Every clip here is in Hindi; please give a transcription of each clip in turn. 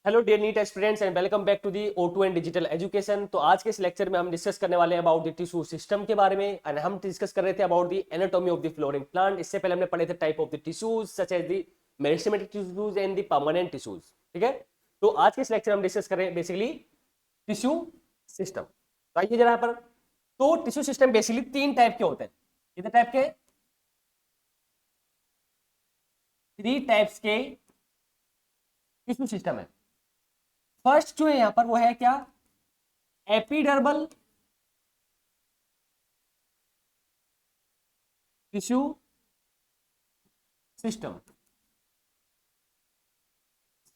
Hello dear NEET aspirants and welcome back to the O2 and digital education. तो आज के इस लेक्चर में हम डिस्कस करने वाले हैं अबाउट द टिश्यू सिस्टम के बारे में एंड हम डिस्कस कर रहे थे about the anatomy of the flowering plant. इससे पहले हमने पढ़े थे type of the tissues such as the meristematic tissues and the permanent tissues. ठीक है, तो आज के इस लेक्चर में हम डिस्कस कर रहे हैं बेसिकली टिश्यू सिस्टम। तो आइए जरा यहाँ पर, तो टिश्यू सिस्टम बेसिकली तीन टाइप के होते हैं। कितने टाइप के? थ्री टाइप्स के टिश्यू सिस्टम है। फर्स्ट जो है यहां पर वो है क्या? Epidermal tissue system.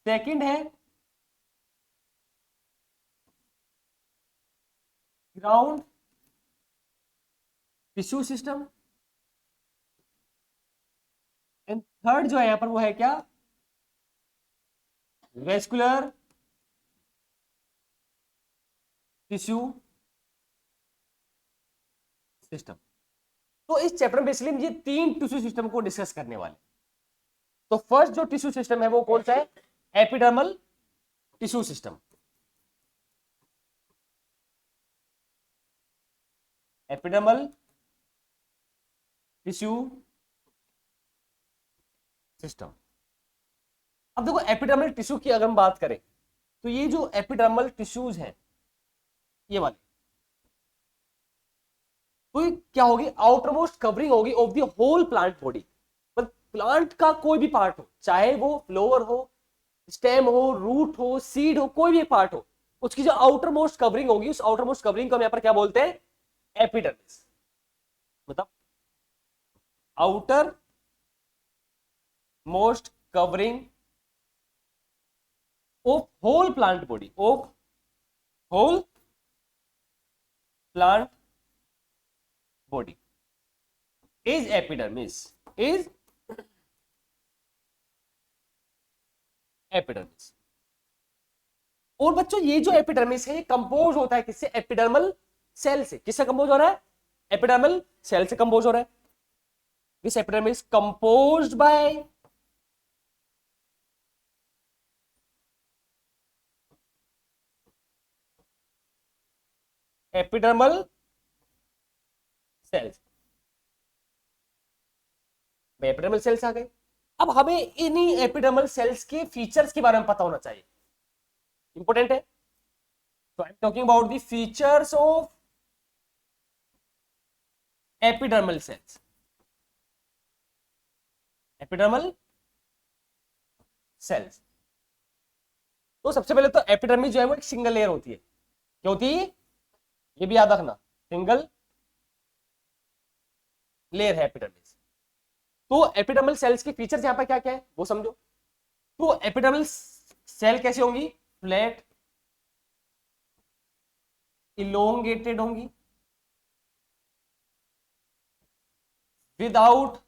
सेकंड है ground tissue system and third जो है यहां पर वो है क्या? Vascular tissue system. तो इस चैप्टर में बेसिकली हम ये तीन टिश्यू सिस्टम को डिस्कस करने वाले। तो फर्स्ट जो टिश्यू सिस्टम है वो कौन सा है? Epidermal tissue system. Epidermal tissue system. अब देखो, एपिडर्मल टिश्यू की अगर हम बात करें तो ये जो एपिडर्मल टिश्यूज हैं ये वाले, तो ये क्या होगी? आउटर मोस्ट कवरिंग होगी of the whole plant body. मतलब प्लांट का कोई भी पार्ट हो, चाहे वो फ्लोवर हो, स्टेम हो, रूट हो, सीड हो, कोई भी पार्ट हो, उसकी जो आउटर मोस्ट कवरिंग होगी, उस आउटर मोस्ट कवरिंग को हम यहां पर क्या बोलते हैं? एपिडर्मिस। मतलब outer most covering of whole plant body, of whole plant body is epidermis, is epidermis. और बच्चों ये जो एपिडर्मिस है ये कंपोज होता है किससे? एपिडर्मल सेल से। किससे कंपोज हो रहा है? एपिडर्मल सेल से कंपोज हो रहा है। This epidermis composed by epidermal cells. Epidermal cells आ गए। अब हमें इन्हीं एपिडर्मल सेल्स के फीचर्स के बारे में पता होना चाहिए, इंपॉर्टेंट है। तो I am talking about the features of epidermal cells. Epidermal sales, तो सबसे पहले तो एपिडर्मिस जो है वो एक सिंगल लेयर होती है। क्या होती है? ये भी याद रखना, सिंगल लेयर है एपिडर्मिस। तो एपिडर्मल सेल्स के फीचर्स यहां पर क्या क्या है वो समझो। तो एपिडर्मल सेल कैसी होंगी? फ्लैट, इलोंगेटेड होंगी, विदाउट,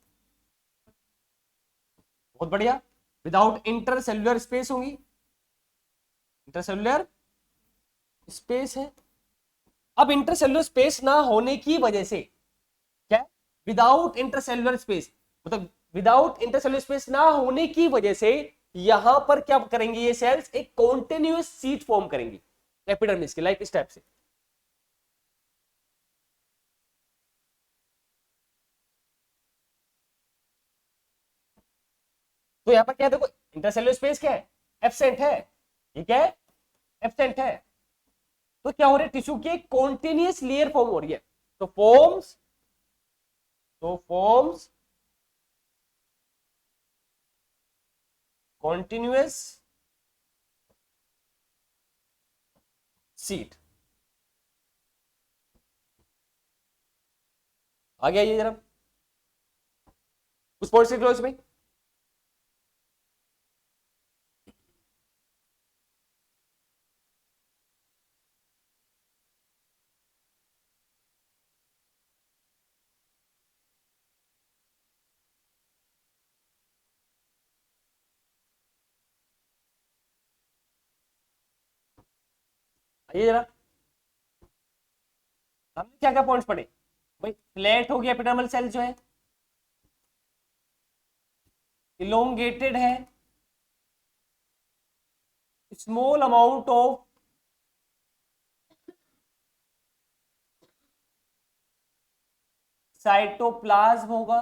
बहुत बढ़िया, विदाउट इंटरसेल्युलर स्पेस होंगी। इंटरसेल्युलर स्पेस है। अब इंटरसेल्युलर स्पेस ना होने की वजह से क्या? विदाउट इंटरसेल्युलर स्पेस, मतलब विदाउट इंटरसेल्युलर स्पेस ना होने की वजह से यहां पर क्या करेंगे? ये सेल्स एक कॉन्टिन्यूअस सीट फॉर्म करेंगी एपिडर्मिस के, लाइक इस टाइप से। तो यहां पर क्या है? देखो, इंटरसेल्युलर स्पेस क्या है? एब्सेंट है। ये क्या है? एब्सेंट है। तो क्या हो रहा है? टिश्यू की कॉन्टिन्यूअस लेयर फॉर्म हो रही है। तो फॉर्म्स कॉन्टिन्यूअस सीट। आगे आइए जरा उस पॉइंट से क्लोज में। आइए जरा, हमने क्या क्या पॉइंट्स पढ़े भाई? फ्लैट हो गया एपिडर्मल सेल जो है, इलोंगेटेड है, स्मॉल अमाउंट ऑफ साइटोप्लाज्म होगा,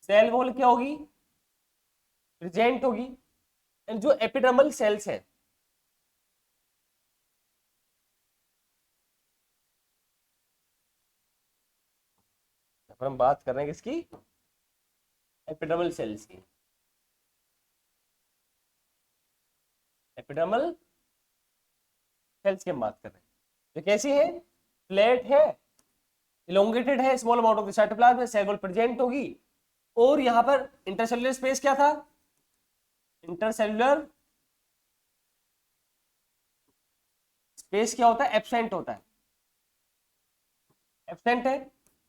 सेल वॉल क्या होगी, प्रेजेंट होगी, एंड जो एपिडर्मल सेल्स है, पर हम बात कर रहे हैं किसकी, एपिडर्मल सेल्स की, एपिडर्मल सेल्स की हम बात कर रहे हैं, जो कैसी है, फ्लैट है, इलोंगेटेड है, small amount of the cytoplasm है, सेल वॉल प्रेजेंट होगी, और यहां पर इंटरसेल्युलर स्पेस क्या था, इंटरसेल्युलर स्पेस क्या होता है, एब्सेंट होता है, एब्सेंट है।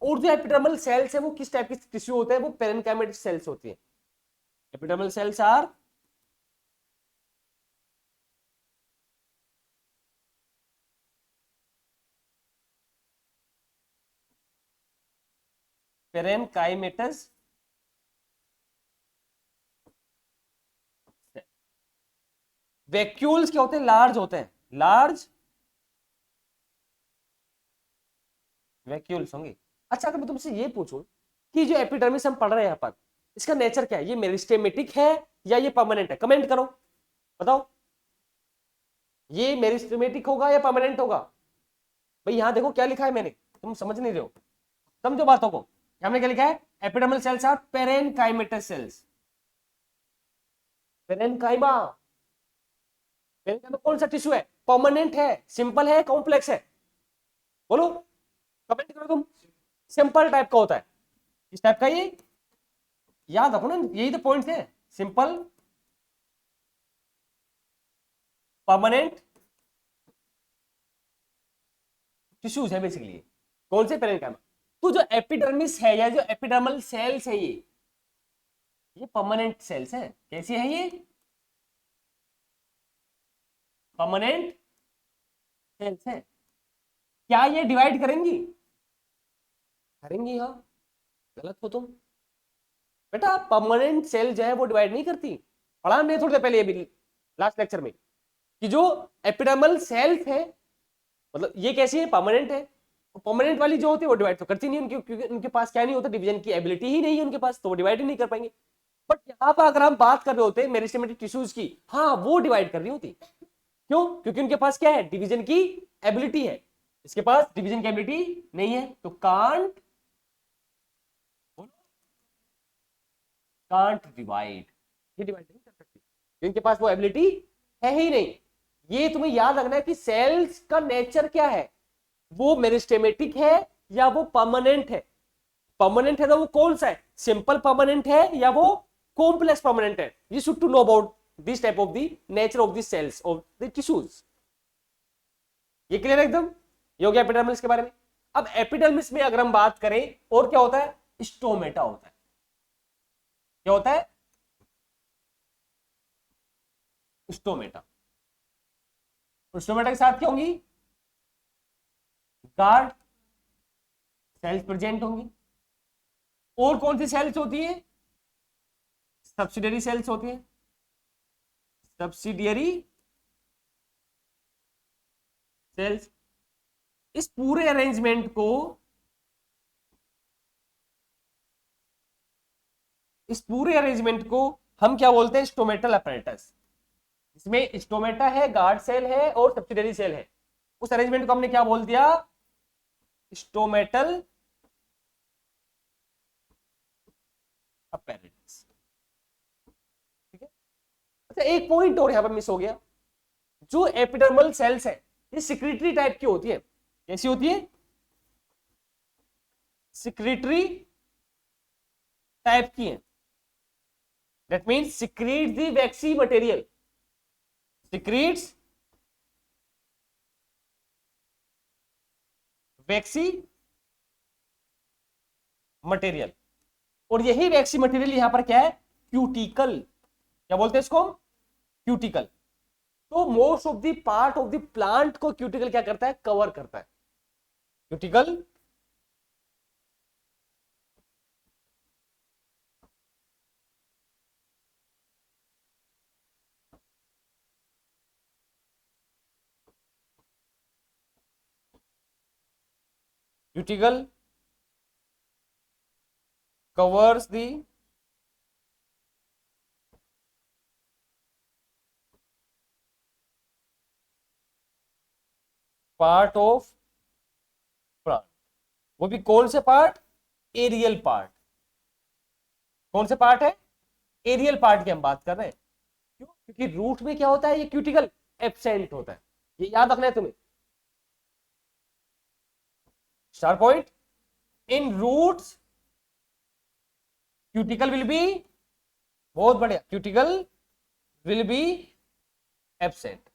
और जो एपिडर्मल सेल्स है वो किस टाइप की टिश्यू होते हैं, वो पेरेन्काइमेटिक सेल्स होती है, एपिडर्मल सेल्स आर पेरेन्काइमेटस, वैक्यूल्स क्या होते हैं, लार्ज होते हैं, लार्ज वैक्यूल्स होंगे। अच्छा अगर मैं तुमसे ये पूछूं कि जो एपिडर्मिस हम पढ़ रहे हैं यहाँ पर, इसका नेचर क्या है, ये मेरिस्टेमेटिक है या ये परमानेंट है, कमेंट करो, बताओ, ये मेरिस्टेमेटिक होगा या परमानेंट होगा। भाई यहां देखो क्या लिखा है मैंने, तुम समझ नहीं रहे हो, समझो बातों को, हमने क्या लिखा है, epidermal cells are parenchymatous cells, parenchyma, parenchyma कौन सा टिश्यू है, परमानेंट है, सिंपल है, कॉम्प्लेक्स है, बोलो, कमेंट करो तुम, सिंपल टाइप का होता है, इस टाइप का, ये याद रखो ना, यही तो पॉइंट है, सिंपल, परमानेंट टिश्यूज है बेसिकली, कौन से पेरेन्काइमा। तो जो एपिडर्मिस है या जो एपिडर्मल सेल्स है, ये परमानेंट सेल्स है, कैसी है ये, परमानेंट सेल्स है। क्या ये डिवाइड करेंगी, करेंगी, हाँ, गलत हो तुम, बेटा परमानेंट सेल जो है वो डिवाइड नहीं करती, पढ़ा हमने थोड़ी देर पहले ये भी लास्ट लेक्चर में, कि जो एपिडर्मल सेल्स है, मतलब ये कैसी है, परमानेंट है, परमानेंट वाली जो होती है वो डिवाइड तो करती नहीं, उनकी क्योंकि उनके पास क्या नहीं होता, डिवीजन की एबिलिटी ही नहीं है उनके पास, तो वो डिवाइड ही नहीं कर पाएंगे। बट यहाँ पर अगर हम बात कर रहे होते मेरिस्टेमेटिक टिश्यूज की, हाँ वो डिवाइड कर रही होती, क्यों, क्योंकि उनके पास क्या है, डिवीजन की एबिलिटी है, इसके पास डिवीजन की एबिलिटी नहीं है, तो कांट डिवाइड, ये डिवाइड नहीं कर सकती, इनके पास वो एबिलिटी है ही नहीं। ये तुम्हें याद रखना है कि सेल्स का नेचर क्या है, वो मेरिस्टेमेटिक है या वो परमानेंट है, परमानेंट है तो वो कौन सा है, सिंपल परमानेंट है या वो कॉम्प्लेक्स परमानेंट है, you should to know about this type of the nature of the cells of the tissues. ये क्लियर है एकदम, ये हो गया एपिडर्मिस के बारे में। अब एपिडर्मिस में अगर हम बात करें, और क्या होता है, स्टोमेटा होता है, क्या होता है, स्टोमेटा, स्टोमेटा के साथ क्या होंगी, गार्ड सेल्स प्रेजेंट होंगी, और कौन सी सेल्स होती है, सब्सिडियरी सेल्स होती है, सब्सिडियरी सेल्स। इस पूरे अरेंजमेंट को, इस पूरे अरेंजमेंट को हम क्या बोलते हैं, स्टोमेटल अपैरेटस, इसमें स्टोमेटा है, गार्ड सेल है और सब्सिडियरी सेल है, उस अरेंजमेंट को हमने क्या बोल दिया, स्टोमेटल अपैरेटस, ठीक है। अच्छा एक पॉइंट और यहां पर मिस हो गया, जो एपिडर्मल सेल्स है ये सिक्रीटरी टाइप की होती है, कैसी होती है, सिक्रीटरी टाइप की है, that means secrete the vaccine material, secretes vaccine material, और यही वैक्सी मटेरियल यहां पर क्या है, क्यूटिकल, क्या बोलते हैं इसको, क्यूटिकल। तो most of the part of the plant को क्यूटिकल क्या करता है, कवर करता है, cuticle cuticle covers the part of plant। वो भी कौन से पार्ट? Aerial part. कौन से पार्ट है? एरियल पार्ट की हम बात कर रहे हैं। क्यों? क्योंकि रूट में क्या होता है, ये क्यूटिकल एब्सेंट होता है, ये याद रखना है तुम्हें। Star point, in roots cuticle will be, बहुत बढ़िया, क्यूटिकल विल बी एब्सेंट।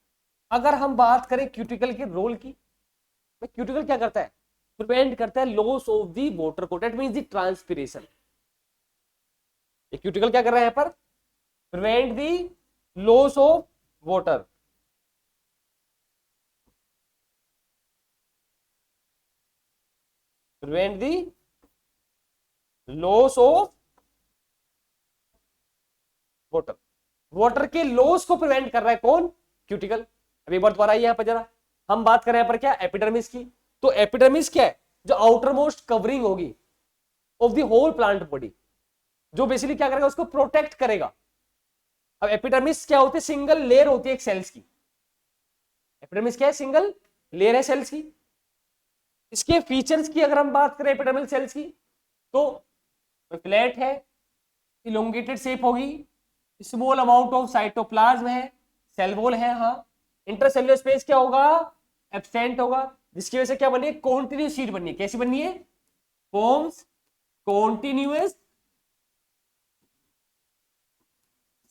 अगर हम बात करें क्यूटिकल के रोल की, तो क्यूटिकल क्या करता है? प्रिवेंट करता है लॉस ऑफ दी वाटर को, दैट मींस द ट्रांसपिरेशन। ये क्यूटिकल क्या कर रहा है यहाँ पर? Prevent the loss of water. Prevent the loss of water. Water के लॉस को प्रिवेंट कर रहा है कौन? क्यूटिकल। अभी एक बार दोबारा आइए यहाँ पर जरा, हम बात कर रहे हैं पर क्या? एपिडर्मिस की। तो एपिडर्मिस क्या है? जो आउटर मोस्ट कवरिंग होगी of the whole plant body, जो बेसिकली क्या करेगा? उसको प्रोटेक्ट करेगा। अब एपिडर्मिस क्या होती है? सिंगल लेयर होती है एक सेल्स की। एपिडर्मिस क्या है? सिंगल लेयर है सेल्स की। इसके फीचर्स की अगर हम बात करें एपिडर्मल सेल्स की, तो फ्लैट है, इलोंगेटेड शेप होगी, स्मॉल अमाउंट ऑफ साइटोप्लाज्म है, सेल वॉल है, हाँ। इंटरसेल्युलर स्पेस क्या होगा? एब्सेंट होगा, जिसकी वजह से क्या बनी है? कॉन्टिन्यूस शीट बनी है। कैसी बनी है? फॉर्म्स कॉन्टिन्यूस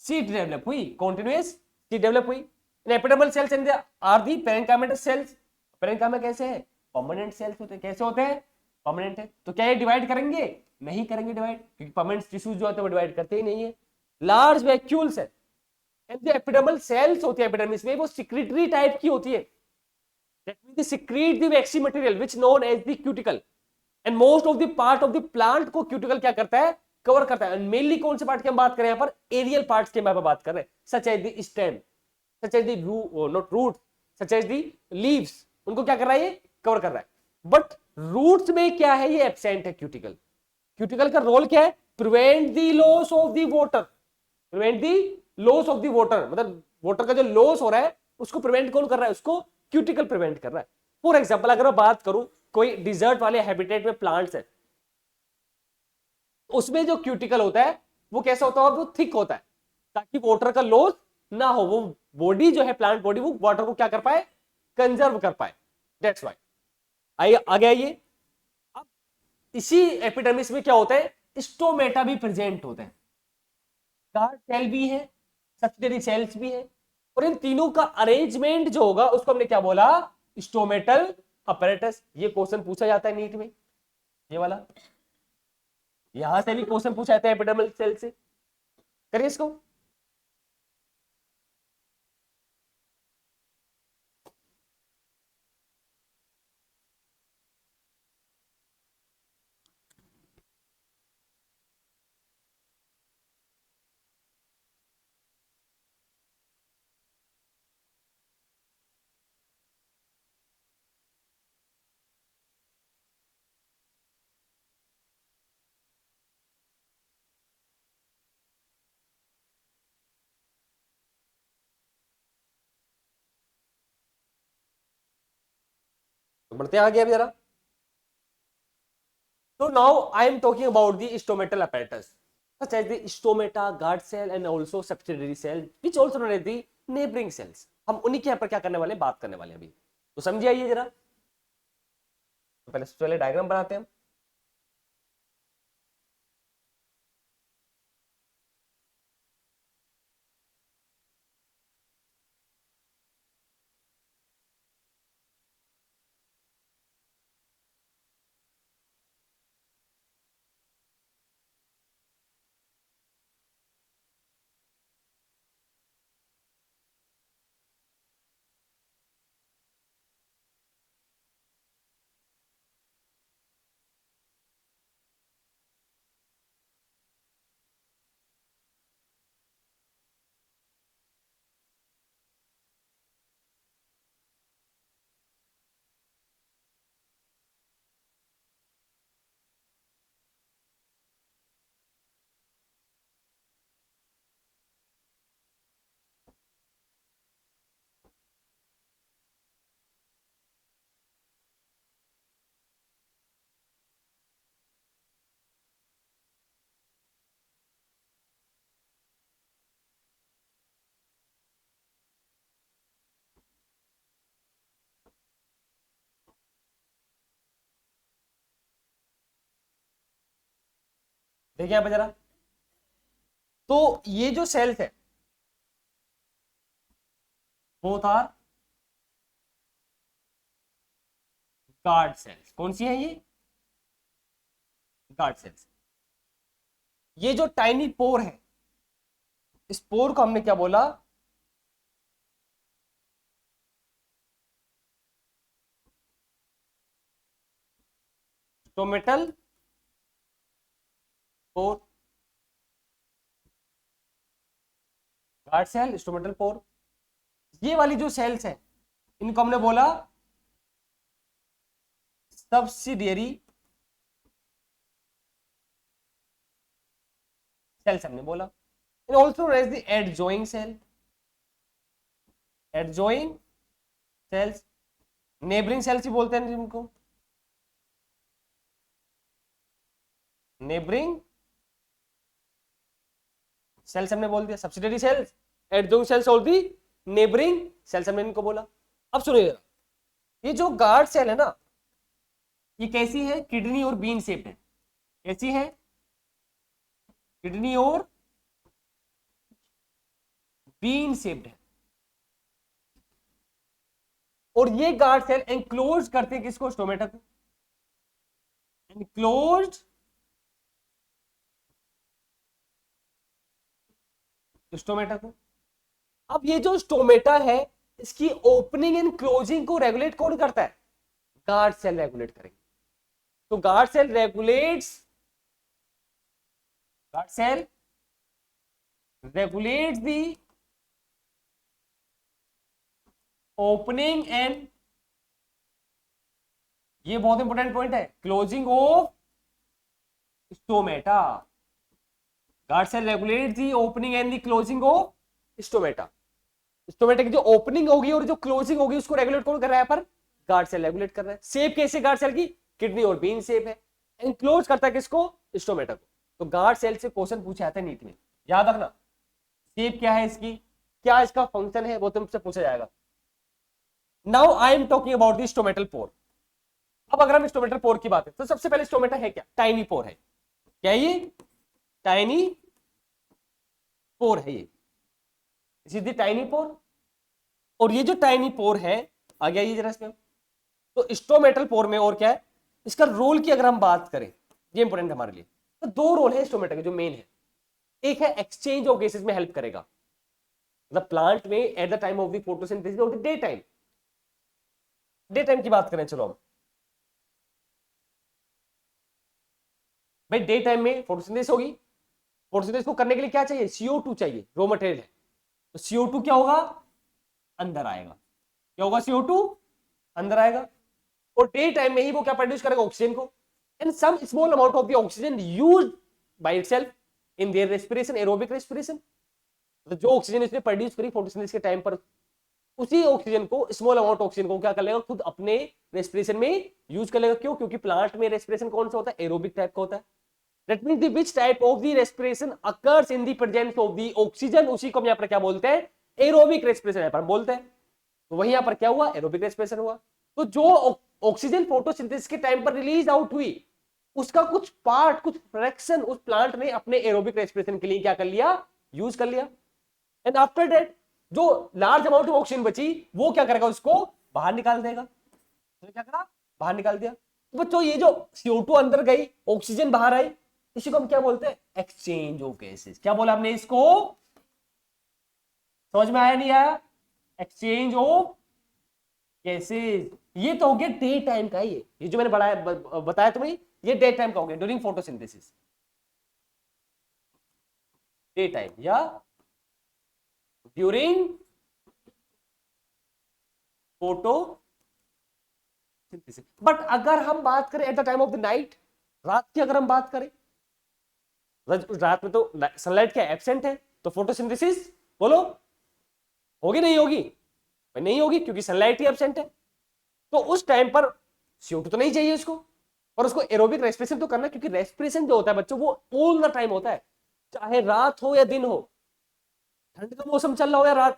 शीट डेवलप हुई, कॉन्टिन्यूस शीट डेवलप हुई। In epidermal cells and are the parenchymatous cells. Parenchyma कैसे है? परमानेंट सेल्स होते हैं। कैसे होते हैं? परमानेंट है। तो क्या ये डिवाइड करेंगे? नहीं करेंगे डिवाइड, क्योंकि परमानेंट टिश्यूज जो होते हैं वो डिवाइड करते ही नहीं है। लार्ज वैक्यूल्स है, एंड जो एपिडर्मल सेल्स होती है एपिडर्मिस में, वो सिक्रीटरी टाइप की होती है। That means they secrete the waxy material which known as the cuticle, and most of the part of the plant को cuticle क्या करता है? कवर करता है। मेनली कौन से पार्ट की हम बात करें यहाँ पर? एरियल पार्ट्स की बात कर रहे हैं, such as the stem, such as the not root, such as the leaves. उनको क्या कर रहा है? ये कवर कर रहा है। बट रूट्स में क्या है? ये एब्सेंट है क्यूटिकल। क्यूटिकल का रोल क्या है? Prevent the loss of the water. Prevent the loss of the water, मतलब वाटर का जो लॉस हो रहा है उसको प्रिवेंट कौन कर रहा है? उसको क्यूटिकल प्रिवेंट कर रहा है। फॉर एग्जाम्पल अगर मैं बात करूं, कोई डिजर्ट वाले हैबिटेट में प्लांट्स है, उसमें जो क्यूटिकल होता है वो कैसा होता है? वो थिक होता है, ताकि वाटर का लॉस ना हो। वो बॉडी जो है, प्लांट बॉडी, वो वाटर को क्या कर पाए? कंजर्व कर पाए। That's why. आइए आगे आइए। अब इसी एपिडर्मिस में क्या होता है? स्टोमेटा भी प्रेजेंट होते हैं, गार्ड सेल भी है, सब्सिडरी सेल्स भी है, और इन तीनों का अरेंजमेंट जो होगा उसको हमने क्या बोला? Stomatal apparatus. ये क्वेश्चन पूछा जाता है नीट में, ये वाला। यहां से भी क्वेश्चन पूछा जाता है एपिडर्मल सेल से। करिए इसको। तो बढ़ते आगे अभी जरा। तो now I am talking about the stomatal apparatus such as the stomata, guard cell and also subsidiary cell which also known as the neighboring cells। हम उन्हीं के यहाँ पर क्या करने वाले हैं? बात करने वाले हैं अभी। तो समझिए आइए जरा। तो पहले सबसे पहले डायग्राम बनाते हैं हम। देखिए यहां पर जरा, तो ये जो सेल्स है बोथ आर गार्ड सेल्स। कौन सी है ये? Guard cells. ये जो टाइनी पोर है, इस पोर को हमने क्या बोला? Stomatal pore. Guard cell, stomatal pore. ये वाली जो सेल्स है इनको हमने बोला सब्सिडियरी सेल्स हमने बोला। And also as the adjoining cell, adjoining cells, neighbouring cells ही बोलते हैं जिनको, नेबरिंग सेल्स हमने बोल दिया। सब्सिडियरी सेल्स, एडजॉइंग सेल्स और दी नेबरिंग सेल्स हमने इनको बोला। अब सुनिए जरा, ये जो गार्ड सेल है ना, ये कैसी है? किडनी और बीन शेप है। कैसी है? किडनी और बीन शेप्ड है। और ये गार्ड सेल एंक्लोज करते हैं किसको? स्टोमेटा को। एंक्लोज्ड स्टोमेटा को। अब ये जो स्टोमेटा है, इसकी ओपनिंग एंड क्लोजिंग को रेगुलेट कौन करता है? गार्ड सेल रेगुलेट करेंगे। तो guard cell regulates, guard cell regulates the opening and, ये बहुत इंपॉर्टेंट पॉइंट है, closing of stomata. Guard cell regulates the opening and the closing of stomata. Stomata की जो ओपनिंग होगी और जो क्लोजिंग होगी उसको रेगुलेट कौन कर रहा है? पर गार्ड सेल रेगुलेट कर रहा है। शेप कैसे गार्ड सेल की? किडनी और बीन शेप है। एंक्लोज करता है किसको? स्टोमेटा को। तो गार्ड सेल से क्वेश्चन पूछा जाता है नीट में, याद रखना। शेप क्या है इसकी, क्या इसका फंक्शन है, वो तुमसे पूछा जाएगा। Now I am talking about the stomatal pore. अब अगर हम स्टोमेटल पोर की बात है तो सबसे पहले स्टोमेटा है क्या? टाइनी पोर है। क्या ये? टाइनी पोर है ये, सीधी टाइनी पोर। और ये जो टाइनी पोर है, आ गया ये जरा इसमें। तो स्टोमेटल पोर में और क्या है, इसका रोल की अगर हम बात करें, ये इंपॉर्टेंट है हमारे लिए। तो दो रोल है स्टोमेटा के जो मेन है। एक है एक्सचेंज ऑफ गैसेस में हेल्प करेगा, मतलब प्लांट में at the time of the photosynthesis और डे टाइम। डे टाइम की बात करें, चलो हम भाई, डे टाइम में फोटोसिंथेसिस होगी। फोटोसिंथेसिस को करने के लिए क्या चाहिए? CO2 चाहिए, रॉ मटेरियल है। तो CO2 क्या होगा? अंदर आएगा। क्या होगा? CO2 अंदर आएगा। और डे टाइम में ही वो क्या प्रोड्यूस करेगा? ऑक्सीजन को। And some small amount of the oxygen used by itself in their respiration, aerobic respiration. तो जो ऑक्सीजन इसने प्रोड्यूस करी फोटोसिंथेसिस के टाइम पर, उसी ऑक्सीजन को, स्मॉल अमाउंट ऑक्सीजन को क्या कर लेगा? खुद अपने रेस्पिरेशन में यूज कर लेगा। क्यों? क्योंकि प्लांट में रेस्पिरेशन कौन सा होता है? एरोबिक टाइप का होता है। That means the which type of the respiration occurs in the presence of the oxygen, उसी को हम यहाँ पर क्या बोलते हैं? एरोबिक रेस्पिरेशन यहाँ पर बोलते हैं। तो वही यहाँ पर क्या हुआ? एरोबिक रेस्पिरेशन हुआ। तो जो ऑक्सीजन फोटोसिंथेसिस के टाइम पर रिलीज आउट हुई, उसका कुछ पार्ट, कुछ फ्रैक्शन उस प्लांट ने अपने एरोबिक रेस्पिरेशन के लिए क्या कर लिया? यूज कर लिया। एंड आफ्टर दैट जो लार्ज अमाउंट ऑफ ऑक्सीजन बची, वो क्या करेगा? उसको बाहर निकाल देगा। तो क्या करा? बाहर निकाल दिया। तो बच्चों ये जो CO2 अंदर गई, ऑक्सीजन बाहर आई, इसी को हम क्या बोलते हैं? Exchange of gases. क्या बोला हमने इसको? समझ में आया नहीं आया? Exchange of gases. ये तो हो गया डे टाइम का। ये जो मैंने बताया तुम्हें, ये डे टाइम का हो गया, ड्यूरिंग फोटोसिंथेसिस। डे टाइम या ड्यूरिंग फोटो। बट अगर हम बात करें at the time of the night, रात की अगर हम बात करें, रात में तो सनलाइट क्या एब्सेंट है, तो फोटोसिंथेसिस बोलो होगी नहीं होगी? नहीं होगी, क्योंकि सनलाइट ही एब्सेंट है। तो उस टाइम पर CO2 तो नहीं चाहिए उसको, और उसको एरोबिक रेस्पिरेशन तो करना, क्योंकि रेस्पिरेशन जो होता है बच्चों, वो ऑल द टाइम होता है, चाहे रात हो या दिन हो, ठंड का मौसम चल रहा हो या रात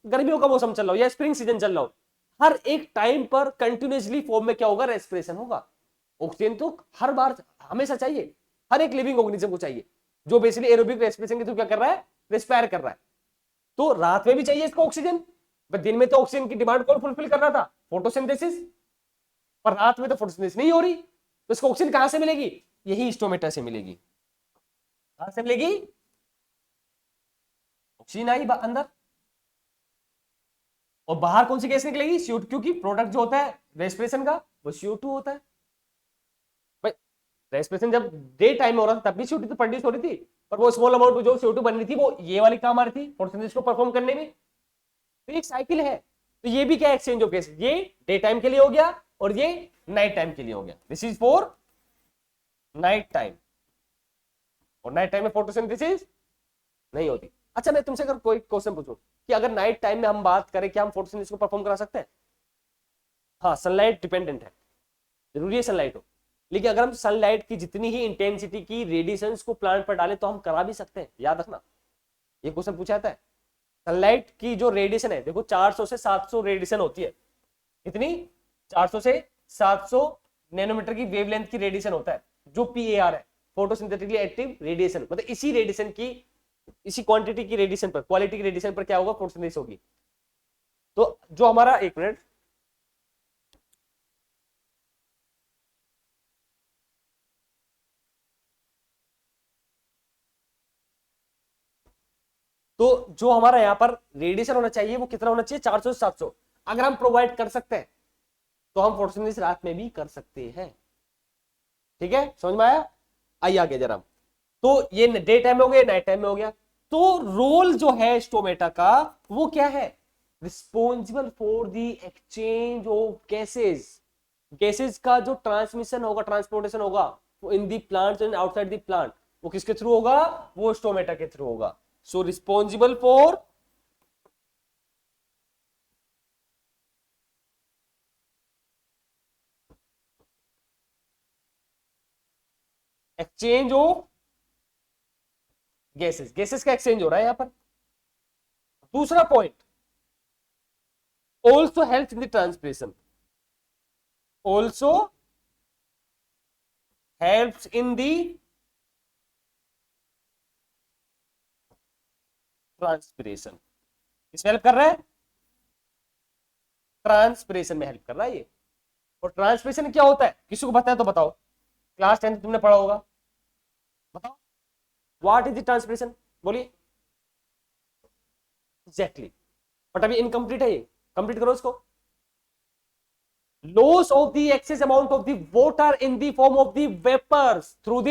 गर्मियों का मौसम चल रहा हो या स्प्रिंग सीजन चल रहा हो, हर एक टाइम पर कंटिन्यूसली फॉर्म में क्या होगा? रेस्पिरेशन होगा। ऑक्सीजन तो हर बार हमेशा चाहिए। हर एक लिविंग ऑर्गेनिज्म को चाहिए, जो बेसिकली एरोबिक रेस्पिरेशन के थ्रू क्या कर रहा है, रेस्पायर कर रहा है। तो रात में भी चाहिए इसको ऑक्सीजन, पर दिन में तो ऑक्सीजन की डिमांड कौन फुलफिल कर रहा था, फोटोसिंथेसिस, पर रात में तो फोटोसिंथेसिस नहीं हो रही, तो इसको ऑक्सीजन कहां से मिलेगी, यही स्टोमेटा से मिलेगी। कहां से मिलेगी, ऑक्सीजन आई अंदर, और बाहर कौन सी गैस निकलेगी, CO2, क्योंकि प्रोडक्ट जो होता है रेस्पिरेशन का वो CO2 होता है। भाई रेस्पिरेशन जब डे टाइम में हो रहा था तब भी CO2 तो प्रोड्यूस हो रही थी, पर वो स्मॉल अमाउंट जो CO2 बन रही थी वो ये वाली काम आ रही थी फोटोसिंथेसिस को परफॉर्म करने में। तो एक साइकिल है। तो ये भी क्या एक्सचेंज ऑफ गैस, ये डे टाइम के लिए हो गया और ये नाइट टाइम के लिए हो गया, this is for night time, और नाइट टाइम में फोटोसिंथेसिस नहीं होती। अच्छा मैं तुमसे अगर कोई क्वेश्चन पूछूं कि अगर नाइट टाइम में हम बात करें क्या हम फोटोसिंथेसिस को परफॉर्म करा सकते हैं, हाँ सनलाइट डिपेंडेंट है, जरूरी है सनलाइट हो, लेकिन अगर हम सनलाइट की जितनी ही इंटेंसिटी की रेडिएशंस को प्लांट पर डालें तो हम करा भी सकते हैं, याद रखना ये क्वेश्चन पूछा जाता है। सनलाइट की जो रेडिएशन है देखो 400 से 700 रेडिएशन होती है, इतनी 400 से 700 नैनोमीटर की वेवलेंथ की रेडिएशन होता है, जो PAR है, फोटोसिंथेटिकली एक्टिव रेडिएशन, मतलब इसी रेडिएशन की, इसी क्वांटिटी की रेडिएशन पर, क्वालिटी की रेडिएशन पर क्या होगा, फोटोसिंथेसिस होगी। तो जो हमारा, एक मिनट, तो जो हमारा यहाँ पर रेडिएशन होना चाहिए वो कितना होना चाहिए, 400 से 700, अगर हम प्रोवाइड कर सकते हैं तो हम फोटोसिंथेसिस रात में भी कर सकते हैं। ठीक है, समझ में आया, आइए आगे जरा। तो ये डे टाइम में हो गया, नाइट टाइम में हो गया। तो रोल जो है स्टोमेटा का वो क्या है, responsible for the exchange of gases, gases का जो ट्रांसमिशन होगा, ट्रांसपोर्टेशन होगा वो in the plant and outside the plant, वो किसके थ्रू होगा, वो स्टोमेटा के थ्रू होगा। So responsible for exchange of gases, gases का एक्सचेंज हो रहा है यहां पर। दूसरा point, also help in the transpiration, also helps in the transpiration, किसमें हेल्प कर रहा है, ट्रांसपिरेशन में हेल्प कर रहा है ये। और ट्रांसपिरेशन क्या होता है, किसी को बताया तो बताओ, क्लास 10 तुमने पढ़ा होगा, बताओ व्हाट इज द ट्रांसपिरेशन, बोलिए। एग्जैक्टली, बट अभी इनकम्प्लीट है ये, कंप्लीट करो इसको। Loss of the excess amount of the water in the form of the vapours through the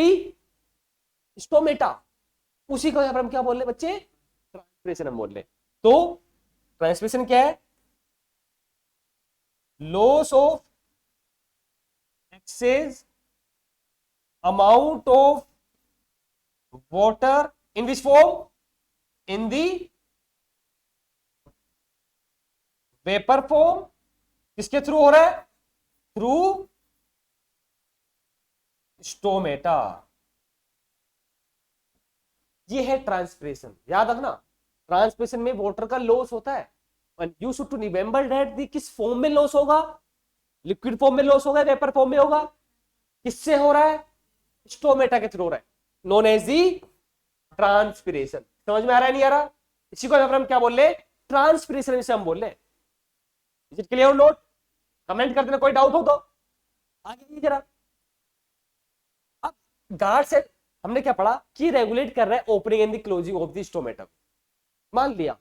stomata, उसी को यहां पर हम क्या बोल रहे बच्चे, ट्रांसपिरेशन हम बोल रहे। तो ट्रांसपिरेशन क्या है, loss of access amount of water in which form, in the vapour form, किसके थ्रू हो रहा है, थ्रू स्टोमेटा, ये है ट्रांसपिरेशन, याद रखना। ट्रांसपिरेशन में वाटर का लॉस होता है, you should to remember that the किस फॉर्म में लॉस होगा, लिक्विड फॉर्म में लॉस होगा, वेपर फॉर्म में होगा, किससे हो रहा है, स्टोमेटा के थ्रू हो रहा है, नोन एज दी ट्रांसपिरेशन। समझ में आ रहा है नहीं आ रहा, इसी को हम क्या बोल रहे, ट्रांसपिरेशन से हम बोल रहे। Is it clear note, comment कर देना कोई डाउट हो तो। आगे जरा, अब गार्ड सेल हमने क्या पढ़ा कि रेगुलेट कर रहा है opening and the closing of the stomata, मान लिया,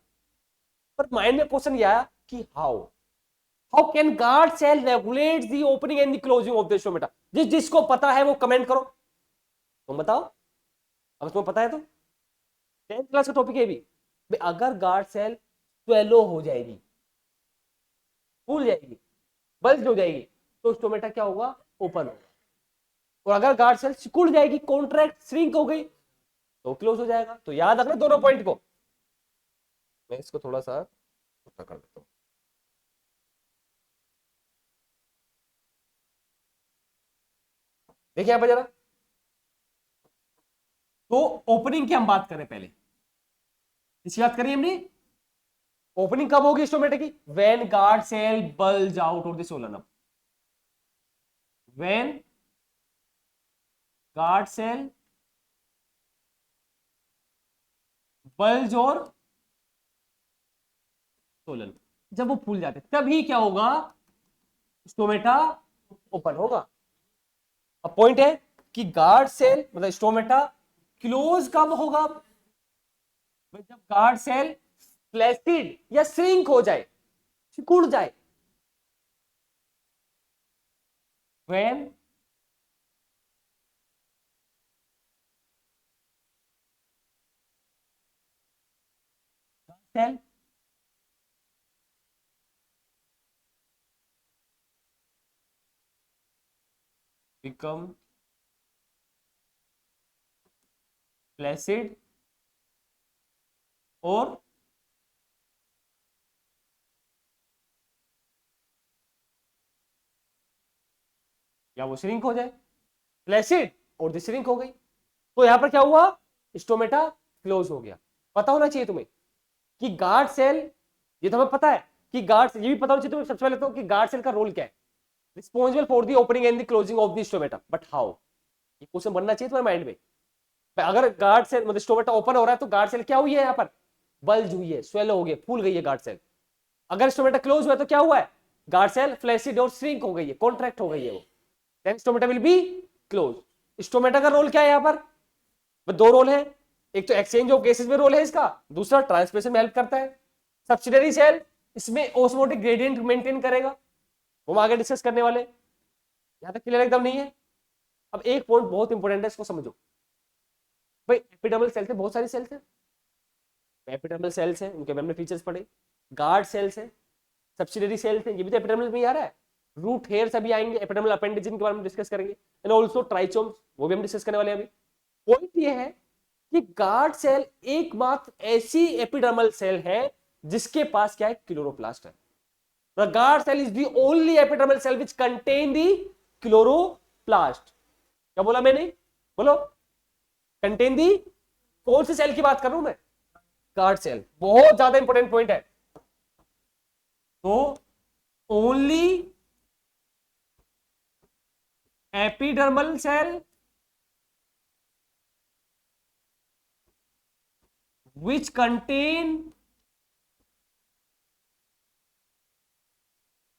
पर माइंड में क्वेश्चन ये आया कि how can guard cell regulate the opening and the closing of the stomata, जिसको पता है वो कमेंट करो, तुम बताओ, अब तुम्हें पता है तो। 10th क्लास का टॉपिक है भी, अगर गार्ड सेल स्वेलो हो जाएगी, फूल जाएगी, बल्ज हो जाएगी, तो स्टोमेटा क्या होगा, ओपन होगा, और अगर गार्ड सेल सिकुड़ जाएगी, कॉन्ट्रैक्ट श्रिंक हो गई, तो क्लोज हो जाएगा। तो याद रखना दोनों पॉइंट को, मैं इसको थोड़ा सा छोटा कर देता हूं। देखिए यहां पर जरा, तो ओपनिंग की हम बात करें पहले, इसकी बात करिए हमने, ओपनिंग कब होगी स्टोमेटा की, when guard cell bulge out of the solanum, when guard cell bulge और सोलन, जब वो फूल जाते तभी क्या होगा, स्टोमेटा ओपन होगा। अब पॉइंट है कि गार्ड सेल मतलब स्टोमेटा क्लोज कब होगा, जब गार्ड सेल फ्लैसिड या श्रिंक हो जाए, सिकुड़ जाए। when cell become flaccid और या वो श्रिंक हो जाए, फ्लैसिड और श्रिंक हो गई। तो यहां पर क्या हुआ, स्टोमेटा क्लोज हो गया। पता होना चाहिए तुम्हें कि गार्ड सेल, ये तो हमें पता है कि गार्ड, ये भी पता होना चाहिए तुम्हें सबसे पहले तो कि गार्ड सेल का रोल क्या है, responsible for the opening and the closing of the stomata, but how, ये क्वेश्चन बनना चाहिए तुम्हारे माइंड में। अगर गार्ड सेल मतलब स्टोमेटा ओपन हो रहा है तो गार्ड सेल क्या हुई है, यहाँ पर बल्ज हुई है, स्वेलो हो गई, फूल गई है गार्ड सेल। अगर स्टोमेटा क्लोज हुआ है तो क्या हुआ है, गार्ड सेल फ्लैसिड और श्रिंक हो गई है, कॉन्ट्रैक्ट हो गई है वो, then stomata will be close. Stomata का रोल क्या है यहाँ पर, दो रोल है, एक तो एक्सचेंज ऑफ गैसेस में रोल है इसका, दूसरा ट्रांसपिरेशन में हेल्प करता है। सब्सिडरी सेल इसमें ऑस्मोटिक ग्रेडियंट मेंटेन करेगा, वो हम आगे डिस्कस करने वाले। यहां तक क्लियर एकदम नहीं है। अब एक पॉइंट बहुत इंपॉर्टेंट है, इसको समझो भाई। एपिडर्मल सेल्स है, बहुत सारी सेल्स है, एपिडर्मल सेल्स है, उनके हमने फीचर्स पढ़े, गार्ड सेल्स है, सब्सिडरी सेल्स है, ये भी तो एपिडर्मल में ही आ रहा है। रूट हेयर सभी आएंगे, एपिडर्मल अपेंडिज के बारे में डिस्कस करेंगे, एंड ऑल्सो ट्राइचोम्स, वो भी हम डिस्कस करने वाले हैं अभी। पॉइंट ये है कि गार्ड सेल एकमात्र ऐसी एपिडर्मल सेल है जिसके पास क्या है, क्लोरोप्लास्ट है। The guard cell is the only epidermal cell which contain the chloroplast। क्या बोला मैंने, बोलो, कंटेन दी, कौन सी सेल की बात कर रहा हूं मैं, गार्ड सेल। बहुत ज्यादा इंपॉर्टेंट पॉइंट है। तो only epidermal cell which contain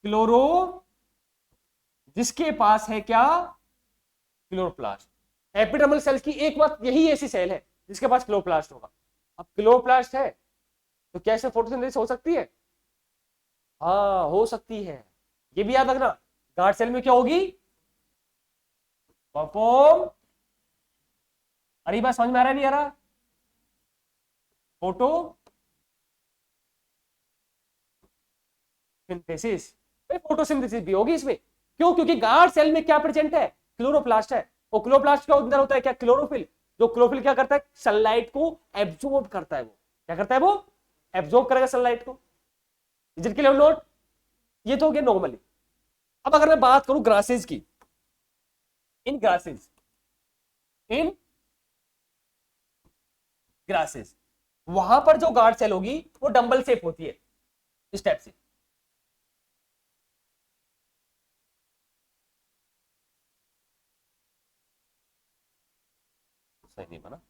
chloro, जिसके पास है क्या, क्लोरोप्लास्ट। एपिडर्मल सेल की एक बात यही ऐसी सेल है जिसके पास क्लोरोप्लास्ट होगा। अब क्लोरोप्लास्ट है तो क्या इसमें फोटोसिंथेसिस हो सकती है, हाँ हो सकती है। ये भी याद रखना, गार्ड सेल में क्या होगी, परफॉर्म, अरे बात समझ में आ रहा है नहीं आ रहा, फोटो सिंथेसिस, फोटोसिंथेसिस भी होगी इसमें। क्यों, क्योंकि गार्ड सेल में क्या प्रेजेंट है, क्लोरोप्लास्ट है। और क्लोरोप्लास्ट का अंदर होता है क्या, क्लोरोफिल। जो क्लोरोफिल क्या करता है, सनलाइट को एब्जॉर्ब करता है। वो क्या करता है, वो एब्जॉर्ब करेगा सनलाइट को। जिनके लिए नोट, ये तो हो गया नॉर्मली। अब अगर मैं बात करूं ग्रासेस की, इन ग्रासेस, इन ग्रासेस, वहां पर जो गार्ड सेल होगी वो डंबल शेप होती है, इस टाइप से। सही नहीं बना,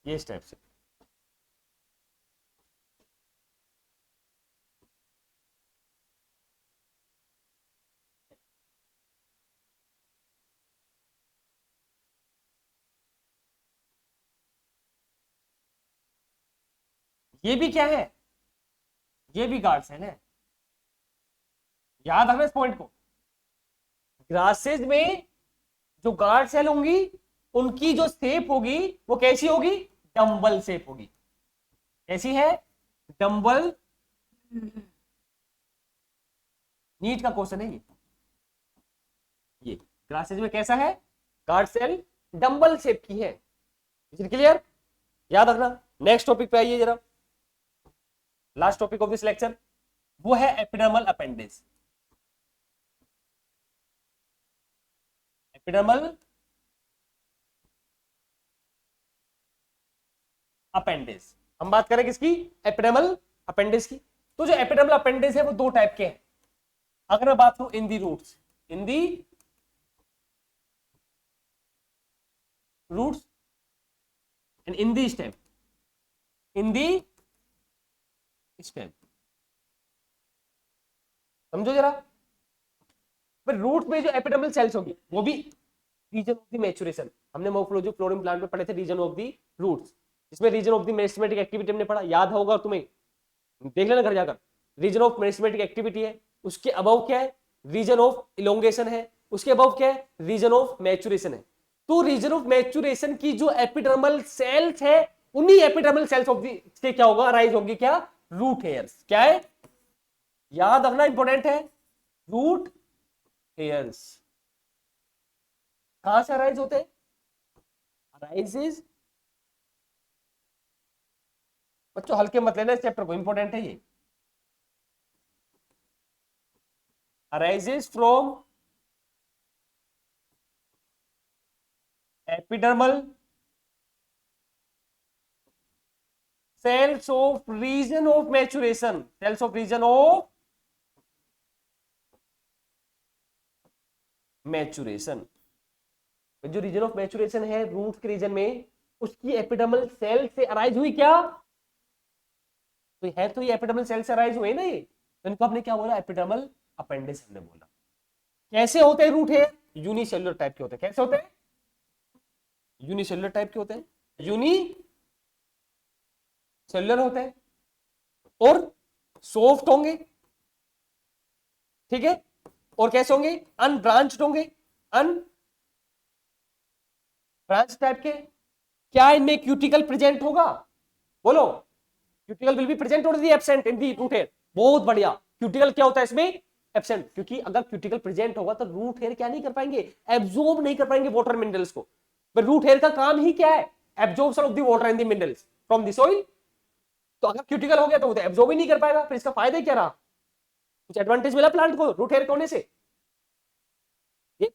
ये इस टाइप से। ये भी क्या है, ये भी गार्ड सेल है, याद रखना इस पॉइंट को। ग्रासेज में जो गार्ड सेल होंगी उनकी जो शेप होगी वो कैसी होगी, डंबल शेप होगी। कैसी है, डंबल। नीट का क्वेश्चन है ये, ये ग्रासेज में कैसा है, गार्ड सेल डंबल शेप की है। क्लियर, याद रखना। नेक्स्ट टॉपिक पे आइए जरा, last topic of this lecture, वो है एपिडर्मल अपेंडेज। एपिडर्मल अपेंडेज, हम बात करें किसकी, एपिडर्मल अपेंडेज की। तो जो एपिडर्मल अपेंडेज है वो दो टाइप के हैं। अगर मैं बात करूं in the roots, in the roots and in the stem, in the stem, समझो जरा। फिर रूट में जो एपिडर्मल सेल्स होगी वो भी रीजन ऑफ द मैच्योरेशन, हमने मोर्फोलॉजी फ्लोरिंग प्लांट में पढ़े थे, रीजन ऑफ द रूट्स, इसमें region of the meristematic activity हमने पढ़ा, याद होगा तुम्हें, देख लेना घर जाकर। रीजन ऑफ मेरिस्टेमेटिक एक्टिविटी है, उसके अबव क्या है, रीजन ऑफ इलोंगेशन है, उसके अबव क्या है, रीजन ऑफ मैच्योरेशन है। तो रीजन ऑफ मैच्योरेशन की जो एपिडर्मल सेल्स है, उन्हीं एपिडर्मल सेल्स ऑफ दी क्या होगा, राइज होगी क्या, रूट हेयर्स। क्या है, याद रखना, इंपॉर्टेंट है, रूट हेयर्स। कहां से अराइज होते हैं, अराइजेज, बच्चों हल्के मत लेना इस चैप्टर को, इंपॉर्टेंट है ये। Arises from epidermal cells of region of maturation, cells of region of maturation. जो रीजन ऑफ मैच्योरेशन है रूट के रीजन में, उसकी एपिडर्मल सेल से अराइज हुई क्या, तो है तो ये एपिडर्मल सेल से अराइज हुए ना ये, तो इनको हमने क्या बोला, एपिडर्मल अपेंडिक्स हमने बोला। कैसे होते हैं रूट हेयर, यूनिसेल्युलर टाइप के होते हैं। कैसे होते हैं, यूनिसेल्युलर टाइप के होते हैं, यूनिसेल्युलर होते हैं और सॉफ्ट होंगे, ठीक है, और कैसे होंगे, अनब्रांच्ड होंगे, अनब्रांच टाइप के। क्या इनमें क्यूटिकल प्रेजेंट होगा, बोलो, cuticle will be present or the absent in the root hair. बहुत बढ़िया, क्यूटिकल क्या होता है इसमें, एब्सेंट, क्योंकि अगर क्यूटिकल प्रेजेंट होगा तो रूट हेयर क्या नहीं कर पाएंगे, एब्जॉर्ब नहीं कर पाएंगे वाटर मिनरल्स को। पर रूट हेयर का काम ही क्या है, absorption of the water and the minerals from the soil. तो अगर क्यूटिकल हो गया तो एब्जॉर्ब ही नहीं कर पाएगा, फिर इसका फायदा क्या रहा, कुछ एडवांटेज मिला प्लांट को रूट हेयर होने से, ये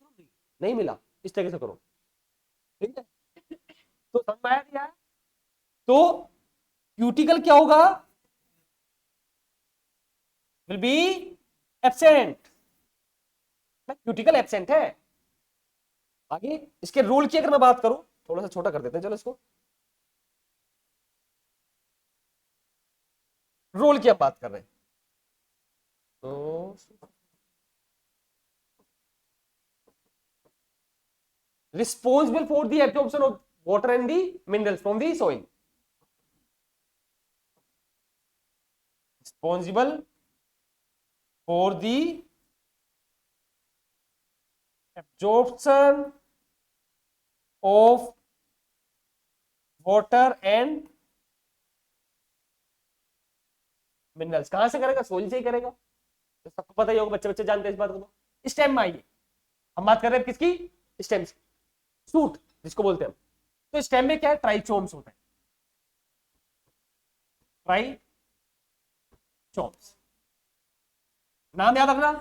नहीं मिला। इस तरीके से करो, ठीक है। तो समझ में आया क्या है? तो क्यूटिकल क्या होगा, will be absent, cuticle absent है। आगे इसके रूल की अगर मैं बात करूं, थोड़ा सा छोटा कर देते हैं चलो इसको, रोल की हम बात कर रहे हैं। तो responsible for the absorption of water and the minerals from the soil, responsible for the absorption of water and minerals. कहां से करेगा, सोइल से ही करेगा, तो सबको पता ही होगा, बच्चे बच्चे जानते हैं इस बात को। तो स्टेम में आइए, हम बात कर रहे हैं किसकी, स्टेम से, सूट जिसको बोलते हैं हम। तो स्टेम में क्या है, ट्राइचोम्स होता है, ट्राइचोम्स, नाम याद रखना,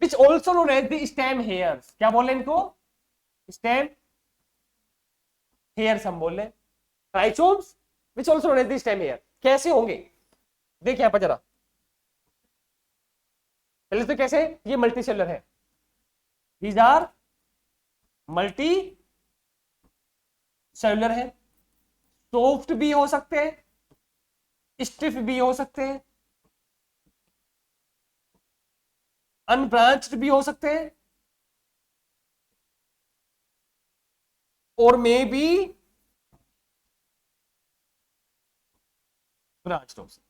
which also known as the stem hairs. क्या बोल रहे हैं इनको, स्टेम हेयर्स हम बोल रहे हैं, trichomes which also known as the stem hair. कैसे होंगे, देखिए यहां पर जरा, पहले तो कैसे, ये मल्टी सेलुलर है, दीज आर मल्टी सेलुलर है, सॉफ्ट भी हो सकते हैं, स्टिफ भी हो सकते हैं, अनब्रांच्ड भी हो सकते हैं, और मे बी ब्रांच्ड हो सकते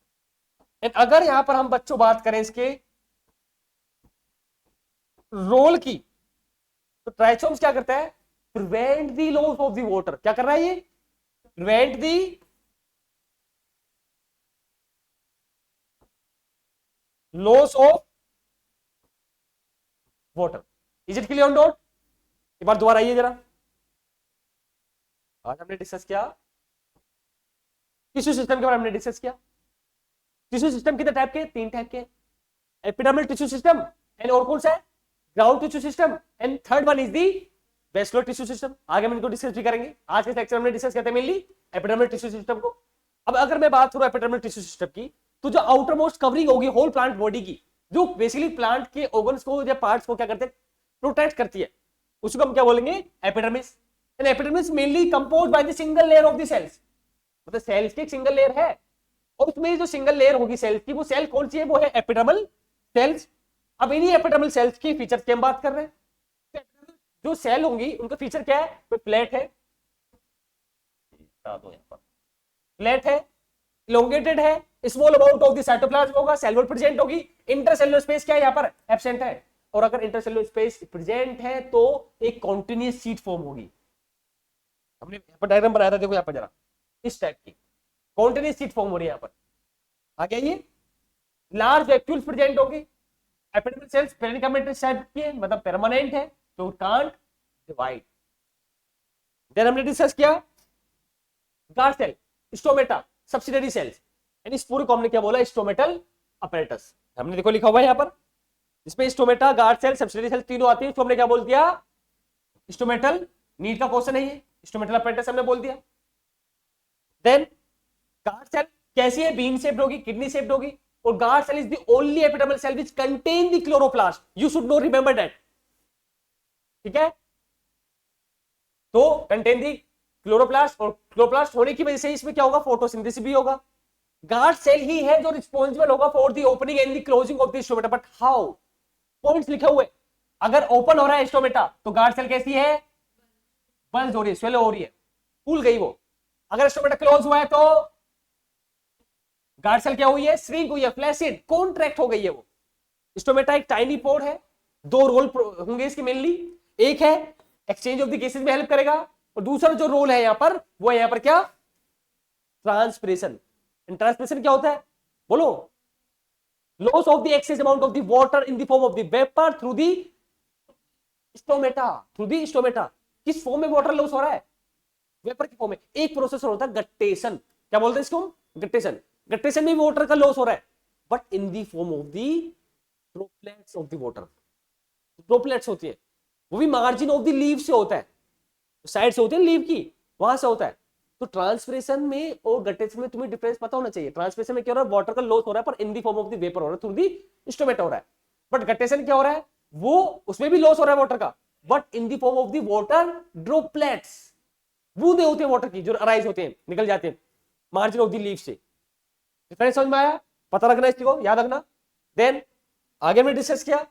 हैं। अगर यहां पर हम बच्चों बात करें इसके रोल की, तो ट्राइचोम्स क्या करता है, prevent the loss of the water. क्या कर रहा है ये, prevent the loss of water. Is it clear on dot? एक बार दोबारा आइए जरा। आज हमने डिस्कस किया टिश्यू सिस्टम के बारे में, हमने डिस्कस किया टिश्यू सिस्टम कितने टाइप के, 3 टाइप के, एपिडर्मल टिश्यू सिस्टम एंड और कौन सा है, ground tissue system, and third one is the vascular tissue system. आगे हम इनको डिस्कस भी करेंगे। आज के लेक्चर में डिस्कस करते हैं मेनली एपिडर्मल टिश्यू सिस्टम को। अब अगर मैं बात करूं एपिडर्मल टिश्यू सिस्टम की, तो जो आउटर मोस्ट कवरिंग होगी होल प्लांट बॉडी की, जो बेसिकली प्लांट के ऑर्गन्स को या पार्ट्स को क्या करते हैं, प्रोटेक्ट करती है, उसको हम क्या बोलेंगे, epidermis. And epidermis mainly composed by the single layer of the cells, मतलब सेल्स की एक सिंगल लेयर है, और उसमें जो सिंगल लेयर होगी सेल्स की, वो सेल कौन सी है, वो है एपिडर्मल सेल्स। अब इन्हीं एपिडर्मल सेल्स की फीचर्स की हम बात कर रहे हैं। जो सेल होंगी उनका फीचर क्या है, कोई प्लेट है, प्लेट है, इलोंगेटेड है, small amount of the cytoplasm होगा, सेल वॉल प्रेजेंट होगी, इंटरसेलुलर स्पेस क्या है यहाँ पर, एब्सेंट है, और अगर इंटरसेलुलर स्पेस प्रेजेंट है तो एक कॉन्टिन्यूस शीट फॉर्म होगी। हमने यहाँ पर डायग्राम बनाया था, देखो यहाँ पर जरा, इस टाइप की कॉन्टिन्यूस शीट फॉर्म हो रही है यहाँ पर। आगे आइए, लार्ज वैक्यूल्स प्रेजेंट होगी, एपिडर्मल सेल्स पेरिकामेंटस टाइप की है, मतलब परमानेंट है, तो कांट डिवाइड। देन हमने डिस्कस किया guard cell, stomata, subsidiary cells, यानी इस पूरे को हमने क्या बोला, स्टोमेटल अपैरेटस। हमने देखो लिखा हुआ है यहाँ पर, इसमें stomata, guard cell, subsidiary cell तीनों आती है, तो हमने क्या बोल दिया, स्टोमेटल, नीट का क्वेश्चन है ये, स्टोमेटल अपैरेटस हमने बोल दिया। देन गार्ड सेल कैसी है, बीन शेप्ड होगी, किडनी शेप्ड होगी, और guard cell is the only epidermal cell which contain the chloroplast, you should know remember that, ठीक है। तो कंटेन दी क्लोरोप्लास्ट, और क्लोरोप्लास्ट होने की वजह से इसमें क्या होगा, फोटोसिंथेसिस भी होगा। गार्ड सेल ही है जो रिस्पॉन्सिबल होगा for the opening and the closing of the stomata, but how, points लिखे हुए, अगर ओपन हो रहा है स्टोमेटा तो गार्ड सेल कैसी है, बल्ज हो रही है, स्वेलो हो रही है, फूल गई वो। अगर स्टोमेटा क्लोज हुआ है तो गार्ड सेल क्या हुई है, श्रिंक हुई है, फ्लैसिड, कॉन्ट्रैक्ट हो गई है वो। स्टोमेटा एक टाइनी पोर है, 2 रोल होंगे इसके मेनली, एक है एक्सचेंज ऑफ द गैसेस में हेल्प करेगा, और दूसरा जो रोल है यहां पर, वो है यहां पर क्या, ट्रांसपिरेशन। ट्रांसपिरेशन क्या होता है, बोलो, loss of the excess amount of the water in the form of the vapour through the stomata, through the stomata. किस फॉर्म में वाटर लॉस हो रहा है, वेपर की फॉर्म में। एक प्रोसेसर होता है गट्टेशन, क्या बोलते हैं इसको, गट्टेशन, गट्टेशन में वाटर का लॉस हो रहा है, but in the form of the droplets of the water, droplets होती है, वो भी मार्जिन ऑफ द लीव से होता है, साइड से होती है लीव की, वहां से होता है। तो ट्रांसपिरेशन में और गट्टेशन में तुम्हें डिफरेंस पता होना चाहिए। ट्रांसपिरेशन में क्या हो रहा है, वाटर का लॉस हो रहा है, पर in the form of the vapour हो रहा है, थ्रू दी स्टोमेटा हो रहा है। बट गट्टेशन क्या हो रहा है, वो उसमें भी लॉस हो रहा है वाटर का, but in the form of the water droplets, बूंदे होते हैं वाटर की जो अराइज होते हैं, निकल जाते हैं मार्जिन ऑफ द लीव से। डिफरेंस समझ में आया, पता रखना इसको, याद रखना। देन आगे में डिस्कस किया,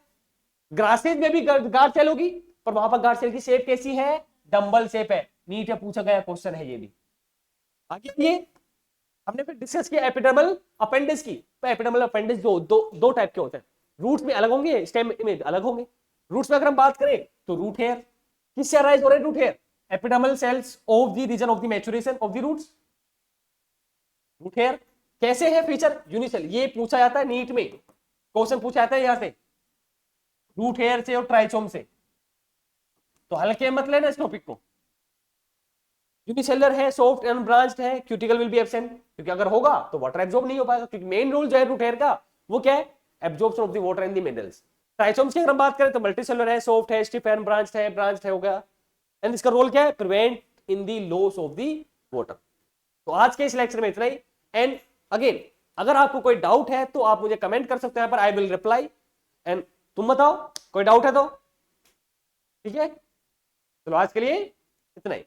ग्रासेज में भी गार्ड सेल होगी, पर वहां पर गार्ड सेल की शेप कैसी है, डंबल शेप है, नीट में पूछा गया क्वेश्चन है ये भी। आगे ये हमने फिर डिस्कस किया एपिडर्मल अपेंडिक्स की। तो एपिडर्मल अपेंडिक्स दो टाइप के होते हैं, रूट्स में अलग होंगे, स्टेम में अलग होंगे। रूट्स में अगर हम बात करें तो रूट हेयर, किससे अराइज हो रहे हैं root hair, epidermal cells of the region of the maturation of the roots. Root hair कैसे है फीचर, यूनिसेल, ये पूछा जाता है नीट में, क्वेश्चन पूछा जाता है यहां से, रूट हेयर से और ट्राइचोम से, तो हल्के मत लेना इस टॉपिक को। यूनिसेलर है, सॉफ्ट एंड ब्रांच्ड है, क्यूटिकल विल बी एब्सेंट, क्योंकि अगर होगा तो वाटर एब्जॉर्ब नहीं हो पाएगा, क्योंकि मेन रोल जो है रूट हेयर का वो क्या है, absorption of the water in the minerals. Trichomes की अगर हम बात करें तो मल्टीसेलुलर है, सॉफ्ट है, स्टिफ एंड ब्रांच्ड है हो गया, एंड इसका रोल क्या है, prevent in the loss of the water. तो आज के इस लेक्चर में इतना ही। एंड अगेन अगर आपको कोई डाउट है तो आप मुझे कमेंट कर सकते हैं, पर आई विल रिप्लाई। एंड तुम बताओ कोई डाउट है तो, ठीक है। चलो आज के लिए इतना ही।